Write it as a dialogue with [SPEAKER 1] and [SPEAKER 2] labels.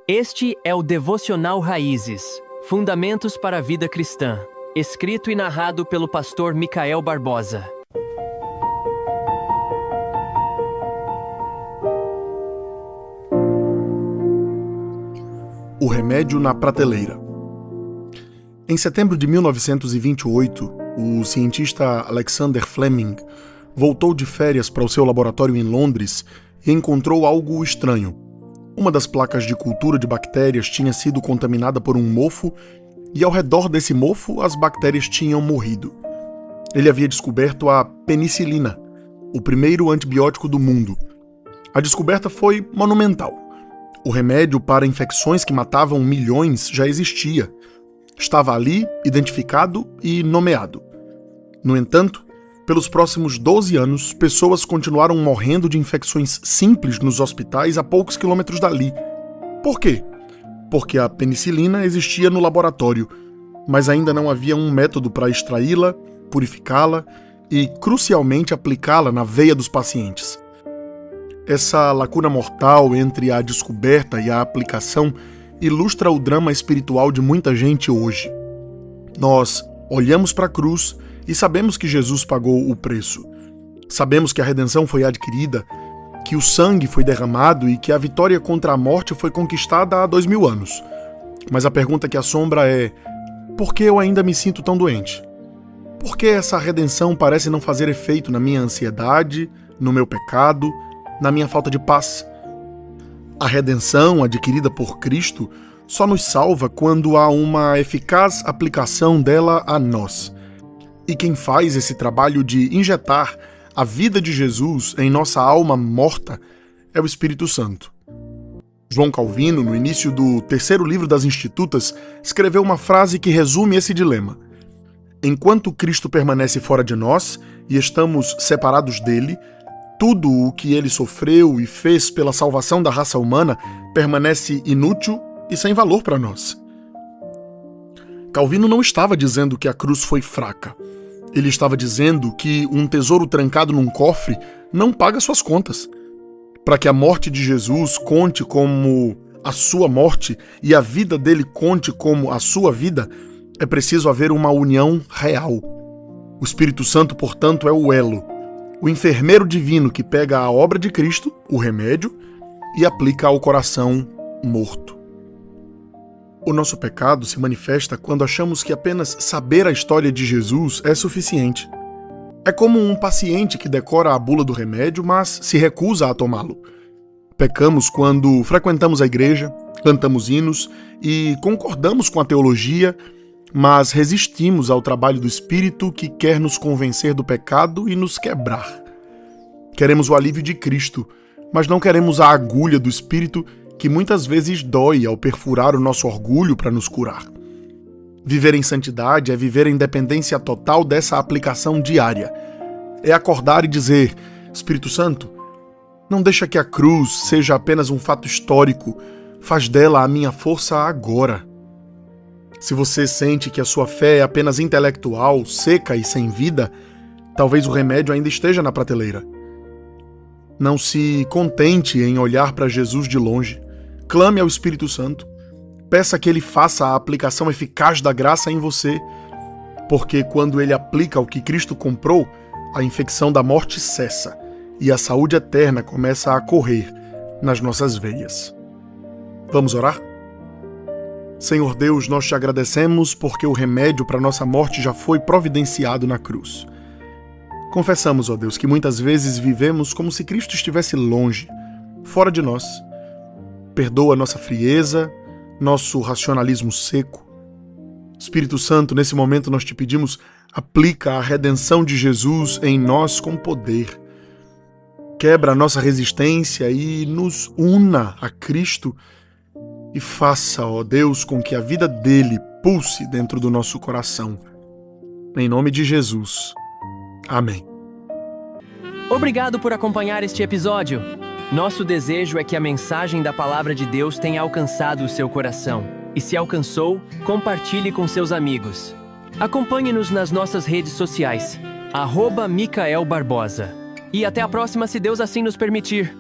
[SPEAKER 1] Este é o Devocional Raízes, Fundamentos para a Vida Cristã, escrito e narrado pelo pastor Micael Barbosa.
[SPEAKER 2] O remédio na prateleira. Em setembro de 1928, o cientista Alexander Fleming voltou de férias para o seu laboratório em Londres e encontrou algo estranho. Uma das placas de cultura de bactérias tinha sido contaminada por um mofo e ao redor desse mofo as bactérias tinham morrido. Ele havia descoberto a penicilina, o primeiro antibiótico do mundo. A descoberta foi monumental. O remédio para infecções que matavam milhões já existia. Estava ali, identificado e nomeado. No entanto, pelos próximos 12 anos, pessoas continuaram morrendo de infecções simples nos hospitais a poucos quilômetros dali. Por quê? Porque a penicilina existia no laboratório, mas ainda não havia um método para extraí-la, purificá-la e, crucialmente, aplicá-la na veia dos pacientes. Essa lacuna mortal entre a descoberta e a aplicação ilustra o drama espiritual de muita gente hoje. Nós olhamos para a cruz e sabemos que Jesus pagou o preço. Sabemos que a redenção foi adquirida, que o sangue foi derramado e que a vitória contra a morte foi conquistada há 2000 anos. Mas a pergunta que assombra é: por que eu ainda me sinto tão doente? Por que essa redenção parece não fazer efeito na minha ansiedade, no meu pecado, na minha falta de paz? A redenção adquirida por Cristo só nos salva quando há uma eficaz aplicação dela a nós. E quem faz esse trabalho de injetar a vida de Jesus em nossa alma morta é o Espírito Santo. João Calvino, no início do terceiro livro das Institutas, escreveu uma frase que resume esse dilema. Enquanto Cristo permanece fora de nós e estamos separados dele, tudo o que ele sofreu e fez pela salvação da raça humana permanece inútil e sem valor para nós. Calvino não estava dizendo que a cruz foi fraca. Ele estava dizendo que um tesouro trancado num cofre não paga suas contas. Para que a morte de Jesus conte como a sua morte e a vida dele conte como a sua vida, é preciso haver uma união real. O Espírito Santo, portanto, é o elo, o enfermeiro divino que pega a obra de Cristo, o remédio, e aplica ao coração morto. O nosso pecado se manifesta quando achamos que apenas saber a história de Jesus é suficiente. É como um paciente que decora a bula do remédio, mas se recusa a tomá-lo. Pecamos quando frequentamos a igreja, cantamos hinos e concordamos com a teologia, mas resistimos ao trabalho do Espírito que quer nos convencer do pecado e nos quebrar. Queremos o alívio de Cristo, mas não queremos a agulha do Espírito que muitas vezes dói ao perfurar o nosso orgulho para nos curar. Viver em santidade é viver em dependência total dessa aplicação diária. É acordar e dizer: Espírito Santo, não deixa que a cruz seja apenas um fato histórico, faz dela a minha força agora. Se você sente que a sua fé é apenas intelectual, seca e sem vida, talvez o remédio ainda esteja na prateleira. Não se contente em olhar para Jesus de longe. Clame ao Espírito Santo. Peça que ele faça a aplicação eficaz da graça em você, porque quando ele aplica o que Cristo comprou, a infecção da morte cessa e a saúde eterna começa a correr nas nossas veias. Vamos orar? Senhor Deus, nós te agradecemos porque o remédio para nossa morte já foi providenciado na cruz. Confessamos, ó Deus, que muitas vezes vivemos como se Cristo estivesse longe, fora de nós. Perdoa nossa frieza, nosso racionalismo seco. Espírito Santo, nesse momento nós te pedimos, aplica a redenção de Jesus em nós com poder. Quebra a nossa resistência e nos una a Cristo e faça, ó Deus, com que a vida dele pulse dentro do nosso coração. Em nome de Jesus. Amém.
[SPEAKER 1] Obrigado por acompanhar este episódio. Nosso desejo é que a mensagem da Palavra de Deus tenha alcançado o seu coração. E se alcançou, compartilhe com seus amigos. Acompanhe-nos nas nossas redes sociais, @Micael Barbosa. E até a próxima, se Deus assim nos permitir.